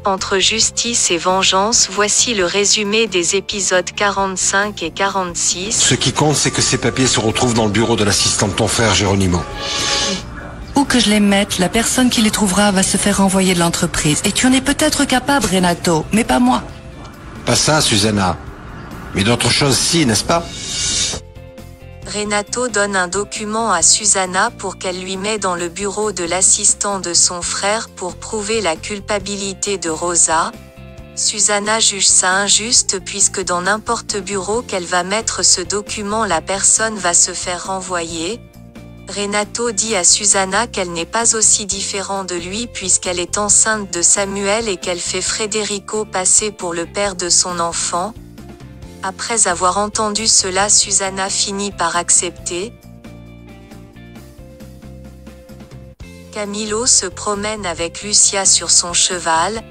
Entre justice et vengeance, voici le résumé des épisodes 45 et 46. Ce qui compte, c'est que ces papiers se retrouvent dans le bureau de l'assistant de ton frère, Geronimo. Où que je les mette, la personne qui les trouvera va se faire renvoyer de l'entreprise. Et tu en es peut-être capable, Renato, mais pas moi. Pas ça, Susanna. Mais d'autres choses si, n'est-ce pas? Renato donne un document à Susanna pour qu'elle lui mette dans le bureau de l'assistant de son frère pour prouver la culpabilité de Rosa. Susanna juge ça injuste puisque dans n'importe bureau qu'elle va mettre ce document, la personne va se faire renvoyer. Renato dit à Susanna qu'elle n'est pas aussi différente de lui puisqu'elle est enceinte de Samuel et qu'elle fait Federico passer pour le père de son enfant. Après avoir entendu cela, Susanna finit par accepter. Camillo se promène avec Lucia sur son cheval.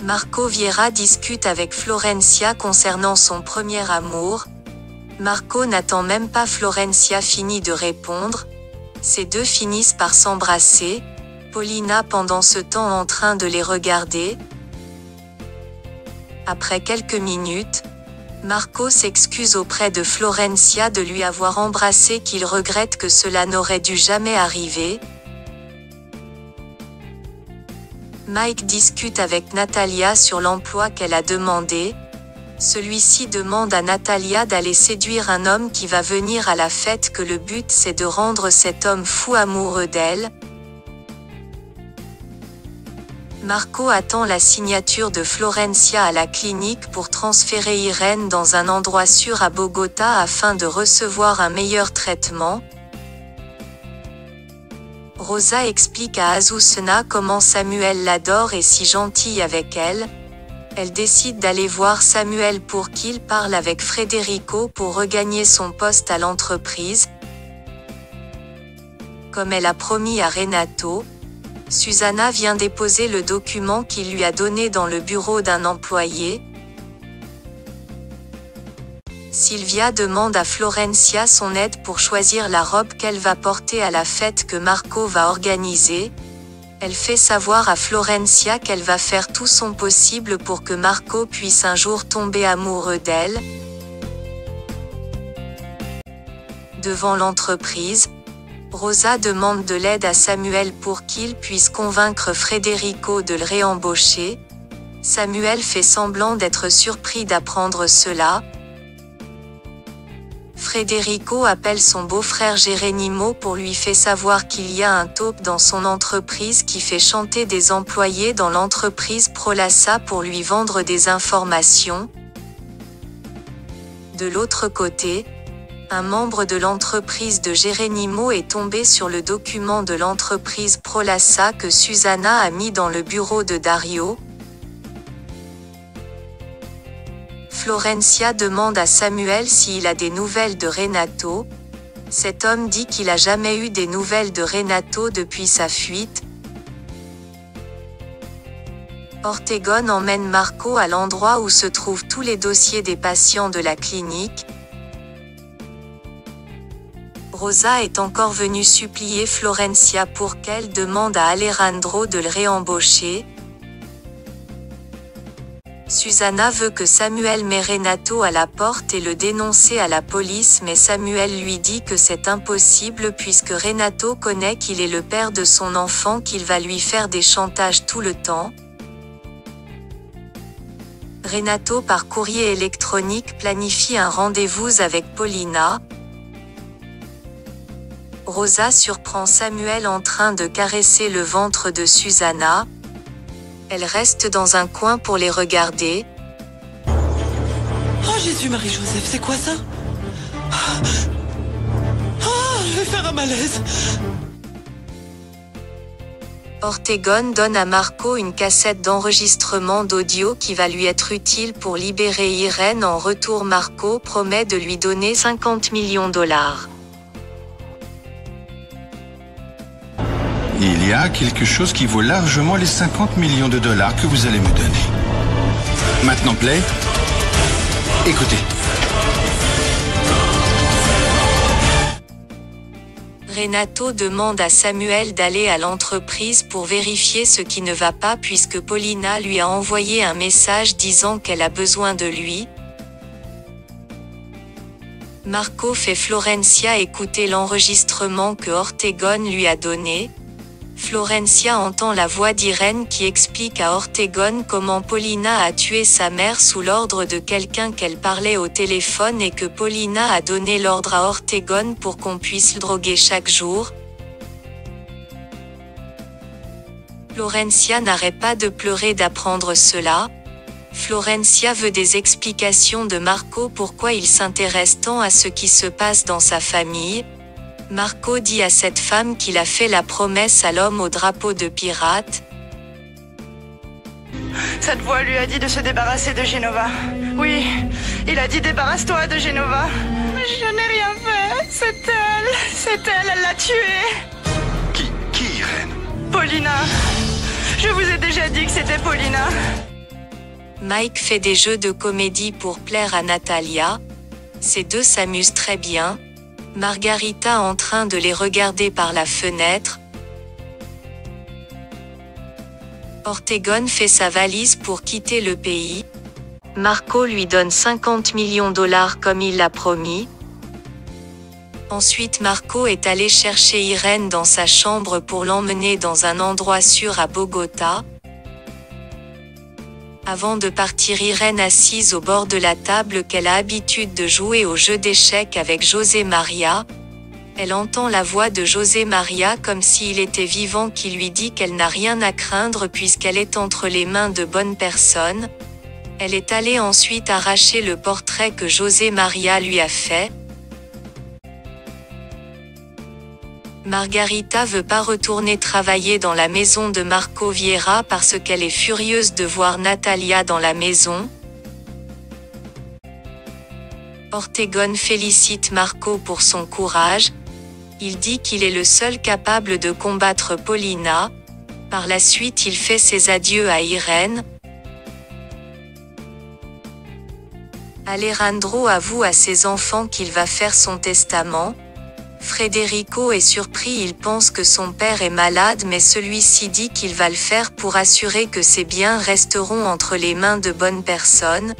Marco Vieira discute avec Florencia concernant son premier amour. Marco n'attend même pas Florencia finit de répondre. Ces deux finissent par s'embrasser. Paulina pendant ce temps en train de les regarder. Après quelques minutes, Marco s'excuse auprès de Florencia de lui avoir embrassé, qu'il regrette que cela n'aurait dû jamais arriver. Mike discute avec Natalia sur l'emploi qu'elle a demandé. Celui-ci demande à Natalia d'aller séduire un homme qui va venir à la fête, que le but c'est de rendre cet homme fou amoureux d'elle. Marco attend la signature de Florencia à la clinique pour transférer Irene dans un endroit sûr à Bogota afin de recevoir un meilleur traitement. Rosa explique à Azucena comment Samuel l'adore et si gentille avec elle. Elle décide d'aller voir Samuel pour qu'il parle avec Federico pour regagner son poste à l'entreprise. Comme elle a promis à Renato, Susanna vient déposer le document qu'il lui a donné dans le bureau d'un employé. Sylvia demande à Florencia son aide pour choisir la robe qu'elle va porter à la fête que Marco va organiser. Elle fait savoir à Florencia qu'elle va faire tout son possible pour que Marco puisse un jour tomber amoureux d'elle. Devant l'entreprise, Rosa demande de l'aide à Samuel pour qu'il puisse convaincre Federico de le réembaucher. Samuel fait semblant d'être surpris d'apprendre cela. Federico appelle son beau-frère Geronimo pour lui faire savoir qu'il y a un taupe dans son entreprise qui fait chanter des employés dans l'entreprise Prolassa pour lui vendre des informations. De l'autre côté, un membre de l'entreprise de Geronimo est tombé sur le document de l'entreprise Prolassa que Susanna a mis dans le bureau de Dario. Florencia demande à Samuel s'il a des nouvelles de Renato. Cet homme dit qu'il a jamais eu des nouvelles de Renato depuis sa fuite. Ortegon emmène Marco à l'endroit où se trouvent tous les dossiers des patients de la clinique. Rosa est encore venue supplier Florencia pour qu'elle demande à Alejandro de le réembaucher. Susanna veut que Samuel mette Renato à la porte et le dénoncer à la police, mais Samuel lui dit que c'est impossible puisque Renato connaît qu'il est le père de son enfant, qu'il va lui faire des chantages tout le temps. Renato par courrier électronique planifie un rendez-vous avec Paulina. Rosa surprend Samuel en train de caresser le ventre de Susanna. Elle reste dans un coin pour les regarder. Oh Jésus, Marie-Joseph, c'est quoi ça? Oh, je vais faire un malaise. Ortegon donne à Marco une cassette d'enregistrement d'audio qui va lui être utile pour libérer Irene. En retour, Marco promet de lui donner 50 millions $. Il y a quelque chose qui vaut largement les 50 millions de dollars que vous allez me donner. Maintenant, Play, écoutez. Renato demande à Samuel d'aller à l'entreprise pour vérifier ce qui ne va pas puisque Paulina lui a envoyé un message disant qu'elle a besoin de lui. Marco fait Florencia écouter l'enregistrement que Ortegon lui a donné. Florencia entend la voix d'Irène qui explique à Ortegon comment Paulina a tué sa mère sous l'ordre de quelqu'un qu'elle parlait au téléphone et que Paulina a donné l'ordre à Ortegon pour qu'on puisse le droguer chaque jour. Florencia n'arrête pas de pleurer d'apprendre cela. Florencia veut des explications de Marco pourquoi il s'intéresse tant à ce qui se passe dans sa famille. Marco dit à cette femme qu'il a fait la promesse à l'homme au drapeau de pirate. Cette voix lui a dit de se débarrasser de Genova. Oui, il a dit débarrasse-toi de Genova. Mais je n'ai rien fait, c'est elle l'a tué. Qui Irène? Paulina. Je vous ai déjà dit que c'était Paulina. Mike fait des jeux de comédie pour plaire à Natalia. Ces deux s'amusent très bien. Margarita en train de les regarder par la fenêtre. Ortegon fait sa valise pour quitter le pays. Marco lui donne 50 millions de dollars comme il l'a promis. Ensuite Marco est allé chercher Irène dans sa chambre pour l'emmener dans un endroit sûr à Bogota. Avant de partir, Irène assise au bord de la table qu'elle a habitude de jouer au jeu d'échecs avec José Maria. Elle entend la voix de José Maria comme s'il était vivant qui lui dit qu'elle n'a rien à craindre puisqu'elle est entre les mains de bonnes personnes. Elle est allée ensuite arracher le portrait que José Maria lui a fait. Margarita veut pas retourner travailler dans la maison de Marco Vieira parce qu'elle est furieuse de voir Natalia dans la maison. Ortegon félicite Marco pour son courage. Il dit qu'il est le seul capable de combattre Paulina. Par la suite, il fait ses adieux à Irène. Alejandro avoue à ses enfants qu'il va faire son testament. Federico est surpris, il pense que son père est malade mais celui-ci dit qu'il va le faire pour assurer que ses biens resteront entre les mains de bonnes personnes.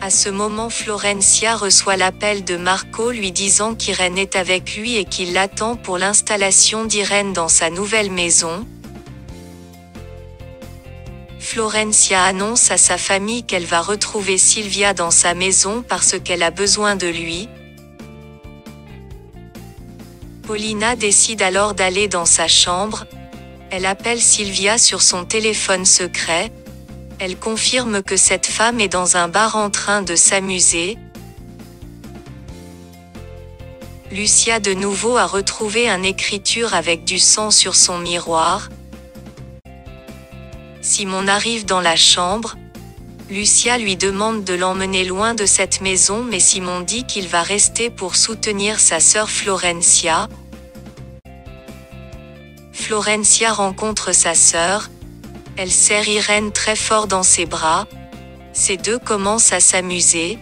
À ce moment Florencia reçoit l'appel de Marco lui disant qu'Irène est avec lui et qu'il l'attend pour l'installation d'Irène dans sa nouvelle maison. Florencia annonce à sa famille qu'elle va retrouver Silvia dans sa maison parce qu'elle a besoin de lui. Paulina décide alors d'aller dans sa chambre. Elle appelle Silvia sur son téléphone secret. Elle confirme que cette femme est dans un bar en train de s'amuser. Lucia de nouveau a retrouvé une écriture avec du sang sur son miroir. Simon arrive dans la chambre. Lucia lui demande de l'emmener loin de cette maison mais Simon dit qu'il va rester pour soutenir sa sœur Florencia. Florencia rencontre sa sœur. Elle serre Irène très fort dans ses bras. Ces deux commencent à s'amuser.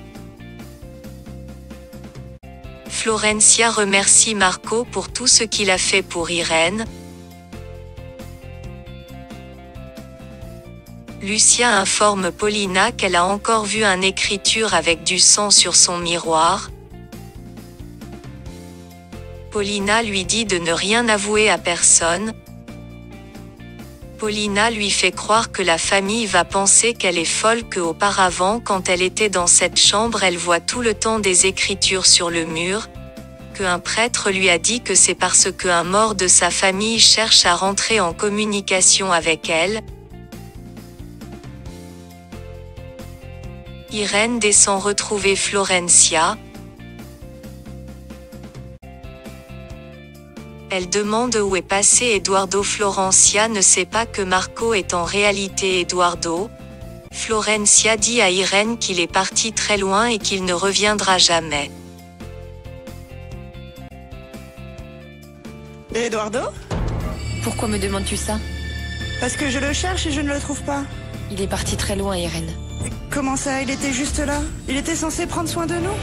Florencia remercie Marco pour tout ce qu'il a fait pour Irène. Lucia informe Paulina qu'elle a encore vu une écriture avec du sang sur son miroir. Paulina lui dit de ne rien avouer à personne. Paulina lui fait croire que la famille va penser qu'elle est folle qu'auparavant quand elle était dans cette chambre elle voit tout le temps des écritures sur le mur. Qu'un prêtre lui a dit que c'est parce qu'un mort de sa famille cherche à rentrer en communication avec elle. Irène descend retrouver Florencia. Elle demande où est passé Eduardo. Florencia ne sait pas que Marco est en réalité Eduardo. Florencia dit à Irène qu'il est parti très loin et qu'il ne reviendra jamais. Eduardo? Pourquoi me demandes-tu ça? Parce que je le cherche et je ne le trouve pas. Il est parti très loin, Irène. Comment ça, il était juste là? Il était censé prendre soin de nous?